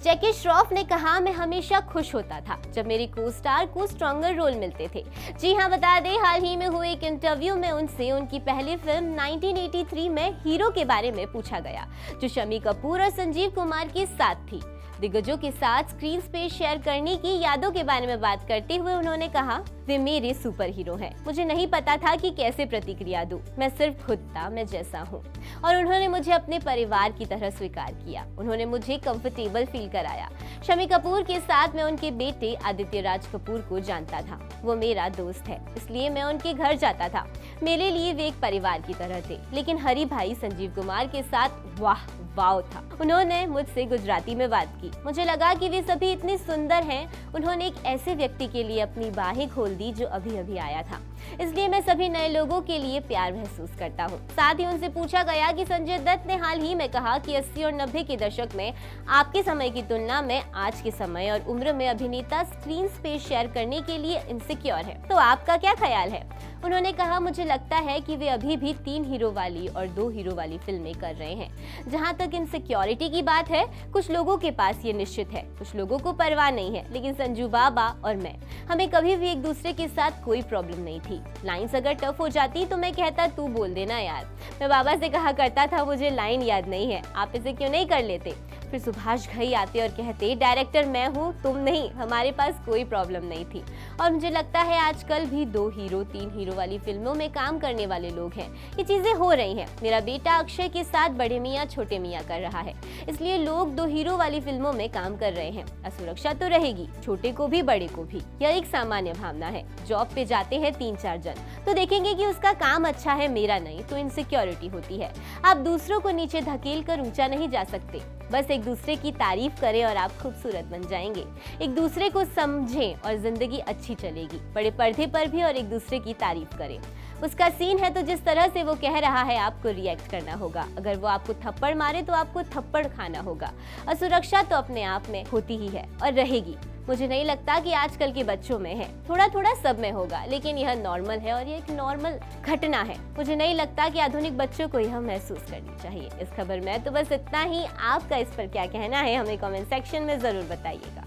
जैकी श्रॉफ ने कहा, मैं हमेशा खुश होता था जब मेरे को स्टार को स्ट्रॉन्गर रोल मिलते थे। जी हाँ, बता दें, हाल ही में हुए एक इंटरव्यू में उनसे उनकी पहली फिल्म 1983 में हीरो के बारे में पूछा गया, जो शम्मी कपूर और संजीव कुमार के साथ थी। दिग्गजों के साथ स्क्रीन स्पेस शेयर करने की यादों के बारे में बात करते हुए उन्होंने कहा, वे मेरे सुपर हीरो हैं। मुझे नहीं पता था कि कैसे प्रतिक्रिया दूं। मैं सिर्फ खुद था, मैं जैसा हूँ, और उन्होंने मुझे अपने परिवार की तरह स्वीकार किया। उन्होंने मुझे कंफर्टेबल फील कराया। शम्मी कपूर के साथ मैं उनके बेटे आदित्य राज कपूर को जानता था। वो मेरा दोस्त है, इसलिए मैं उनके घर जाता था। मेरे लिए वे एक परिवार की तरह थे। लेकिन हरी भाई संजीव कुमार के साथ वाह था। उन्होंने मुझसे गुजराती में बात की। मुझे लगा कि वे सभी इतने सुंदर हैं। उन्होंने एक ऐसे व्यक्ति के लिए अपनी बाहें खोल दी जो अभी अभी आया था। इसलिए मैं सभी नए लोगों के लिए प्यार महसूस करता हूँ। साथ ही उनसे पूछा गया कि संजय दत्त ने हाल ही में कहा कि 80 और 90 के दशक में आपके समय की तुलना में आज के समय और उम्र में अभिनेता स्क्रीन स्पेस शेयर करने के लिए इनसिक्योर है, तो आपका क्या ख्याल है? उन्होंने कहा, मुझे लगता है कि वे अभी भी 3 हीरो वाली और 2 हीरो वाली फिल्में कर रहे हैं। जहां तक इनसिक्योरिटी की बात है, कुछ लोगों के पास ये निश्चित है, कुछ लोगों को परवाह नहीं है। लेकिन संजू बाबा और मैं, हमें कभी भी एक दूसरे के साथ कोई प्रॉब्लम नहीं थी। लाइन्स अगर टफ हो जाती तो मैं कहता, तू बोल देना यार। मैं बाबा से कहा करता था, मुझे लाइन याद नहीं है, आप इसे क्यों नहीं कर लेते? फिर सुभाष घई आते और कहते, डायरेक्टर मैं हूँ, तुम नहीं। हमारे पास कोई प्रॉब्लम नहीं थी। और मुझे लगता है आजकल भी 2 हीरो 3 हीरो वाली फिल्मों में काम करने वाले लोग हैं। ये चीजें हो रही हैं। मेरा बेटा अक्षय के साथ बड़े मियाँ छोटे मियाँ कर रहा है, इसलिए लोग 2 हीरो वाली फिल्मों में काम कर रहे हैं। असुरक्षा तो रहेगी, छोटे को भी बड़े को भी। यह एक सामान्य भावना है। जॉब पे जाते हैं 3-4 जन, तो देखेंगे कि उसका काम अच्छा है, मेरा नहीं, तो इनसिक्योरिटी होती है। आप दूसरों को नीचे धकेल कर ऊंचा नहीं जा सकते। बस एक दूसरे की तारीफ करें और आप खूबसूरत बन जाएंगे। एक दूसरे को समझें और जिंदगी अच्छी चलेगी। बड़े पर्दे पर भी और एक दूसरे की तारीफ करें। उसका सीन है तो जिस तरह से वो कह रहा है आपको रिएक्ट करना होगा। अगर वो आपको थप्पड़ मारे तो आपको थप्पड़ खाना होगा। असुरक्षा तो अपने आप में होती ही है और रहेगी। मुझे नहीं लगता कि आजकल के बच्चों में है, थोड़ा थोड़ा सब में होगा, लेकिन यह नॉर्मल है और ये एक नॉर्मल घटना है। मुझे नहीं लगता कि आधुनिक बच्चों को यह महसूस करनी चाहिए। इस खबर में तो बस इतना ही। आपका इस पर क्या कहना है, हमें कमेंट सेक्शन में जरूर बताइएगा।